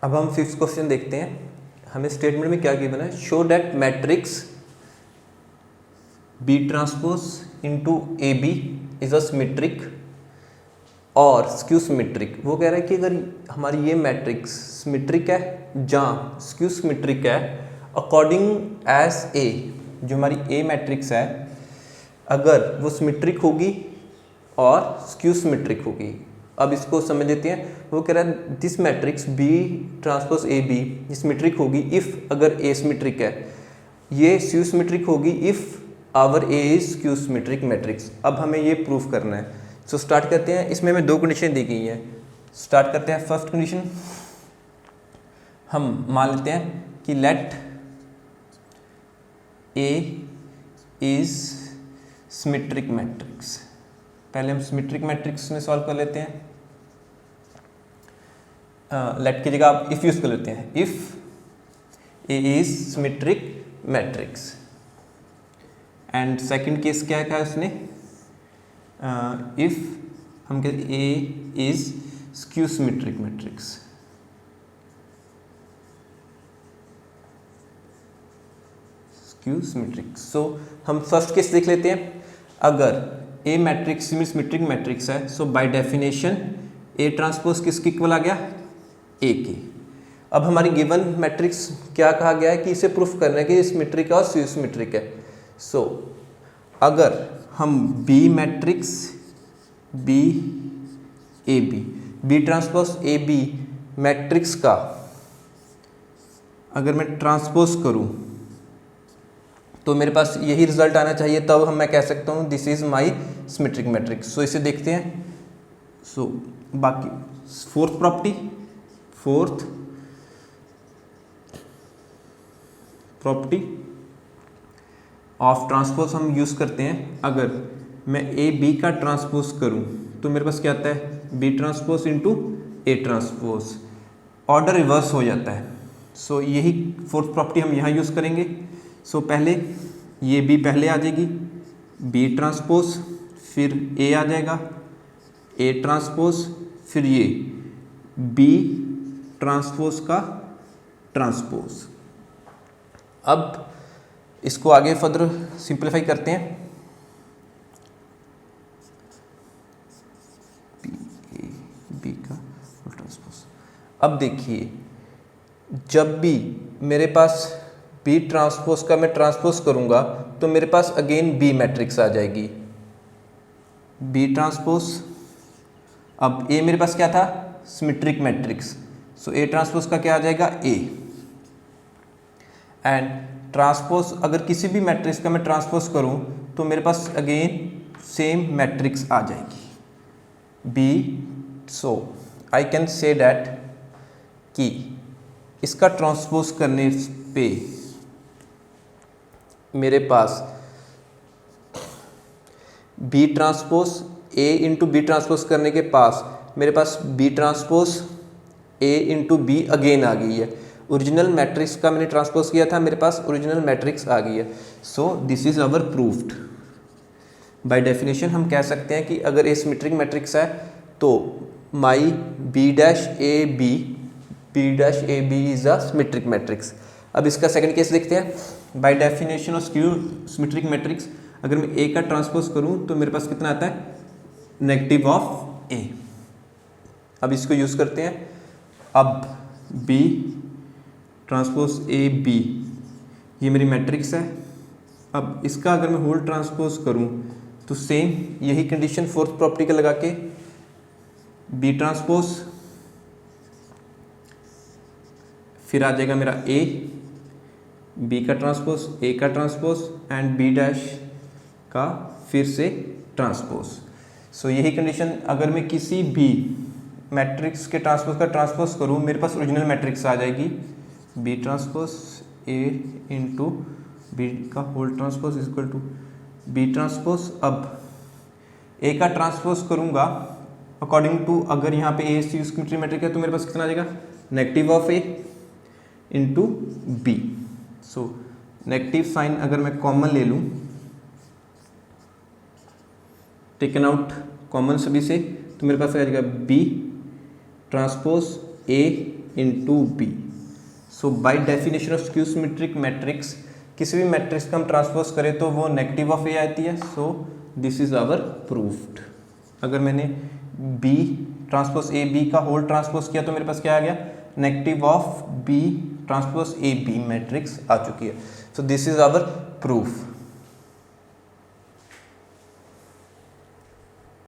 अब हम fifth question देखते हैं। हमें स्टेटमेंट में क्या गिवन है, show that matrix B transpose into A B is a symmetric और स्क्यू सिमेट्रिक। वो कह रहा है कि अगर हमारी ये मैट्रिक्स सिमेट्रिक है जहाँ स्क्यू सिमेट्रिक है अकॉर्डिंग एज ए, जो हमारी ए मैट्रिक्स है अगर वो सिमेट्रिक होगी और स्क्यू सिमेट्रिक होगी। अब इसको समझ लेते हैं। वो कह रहा है this matrix B transpose A B symmetric होगी इफ़ अगर ए सिमेट्रिक है, ये स्क्यू सिमेट्रिक होगी if our A is skew symmetric matrix. अब हमें ये प्रूफ करना है। सो स्टार्ट करते हैं। इसमें हमें दो कंडीशन दी गई हैं। स्टार्ट करते हैं। फर्स्ट कंडीशन हम मान लेते हैं कि let A is symmetric matrix. पहले हम सिमेट्रिक मैट्रिक्स में सॉल्व कर लेते हैं। लेट की जगह आप इफ यूज कर लेते हैं। If A is symmetric matrix and second case क्या कहा उसने, इफ हम कहते A is skew symmetric matrix. Skew symmetric. So हम फर्स्ट केस देख लेते हैं। अगर ए मैट्रिक्स सिमेट्रिक मैट्रिक्स है सो बाय डेफिनेशन ए ट्रांसपोज किसके इक्वल आ गया, ए के। अब हमारी गिवन मैट्रिक्स क्या कहा गया है कि इसे प्रूफ करना है कि सिमेट्रिक है और स्क्यू सिमेट्रिक है। सो अगर हम B matrix B A B transpose A B matrix का अगर मैं ट्रांसपोज करूं तो मेरे पास यही रिजल्ट आना चाहिए, तब मैं कह सकता हूँ this is my symmetric matrix. So इसे देखते हैं। सो बाकी फोर्थ प्रॉपर्टी ऑफ ट्रांसपोज हम यूज़ करते हैं। अगर मैं ए बी का ट्रांसपोज करूँ तो मेरे पास क्या आता है, B transpose into A transpose, order reverse हो जाता है। सो यही फोर्थ प्रॉपर्टी हम यहाँ यूज़ करेंगे। सो पहले ये बी पहले आ जाएगी, बी ट्रांसपोज, फिर ए आ जाएगा, ए ट्रांसपोज, फिर ये बी ट्रांसपोज का ट्रांसपोज। अब इसको आगे फर्दर सिंप्लीफाई करते हैं। बी का ट्रांसपोज। अब देखिए जब भी मेरे पास बी ट्रांसपोज का मैं ट्रांसपोज करूंगा तो मेरे पास अगेन बी मैट्रिक्स आ जाएगी, बी ट्रांसपोज। अब ए मेरे पास क्या था, symmetric matrix. So A transpose का क्या आ जाएगा, ए। एंड ट्रांसपोज अगर किसी भी मैट्रिक्स का मैं ट्रांसपोज करूं तो मेरे पास अगेन सेम मैट्रिक्स आ जाएगी, B. So I can say that कि इसका ट्रांसपोज करने पे मेरे पास B transpose A into B transpose करने के पास मेरे पास B transpose A into B again आ गई है। ओरिजिनल मैट्रिक्स का मैंने ट्रांसपोज किया था, मेरे पास ओरिजिनल मैट्रिक्स आ गई है। So this is our proofed. By definition हम कह सकते हैं कि अगर ए सिमेट्रिक मैट्रिक्स है तो my B dash A B is a symmetric matrix. अब इसका सेकंड केस देखते हैं। By definition of skew symmetric matrix अगर मैं ए का ट्रांसपोज करूं तो मेरे पास कितना आता है, नेगेटिव ऑफ ए। अब इसको यूज करते हैं। अब बी ट्रांसपोज ए बी ये मेरी मैट्रिक्स है। अब इसका अगर मैं होल ट्रांसपोज करूं तो सेम यही कंडीशन फोर्थ प्रॉपर्टी का लगा के बी ट्रांसपोज, फिर आ जाएगा मेरा ए, बी का ट्रांसपोज, ए का ट्रांसपोज एंड बी डैश का फिर से ट्रांसपोज। सो यही कंडीशन अगर मैं किसी भी मैट्रिक्स के ट्रांसपोज का ट्रांसपोज करूँ मेरे पास ओरिजिनल मैट्रिक्स आ जाएगी, B transpose A into B का whole transpose is equal to B transpose. अब ए का ट्रांसपोज करूँगा अकॉर्डिंग टू, अगर यहाँ पे ए सिमेट्रिक मैट्रिक है तो मेरे पास कितना आ जाएगा, negative of A into B. So negative sign अगर मैं कॉमन ले लूँ, टेकन आउट कॉमन सभी से, तो मेरे पास आ जाएगा B transpose A into B. So by definition of skew symmetric matrix किसी भी मैट्रिक्स का हम ट्रांसपोज करें तो वो नेगेटिव ऑफ ए आती है। So this is our proofed. अगर मैंने बी ट्रांसपोज ए बी का होल ट्रांसपोज किया तो मेरे पास क्या आ गया, negative of B transpose A B matrix आ चुकी है। So this is our proof.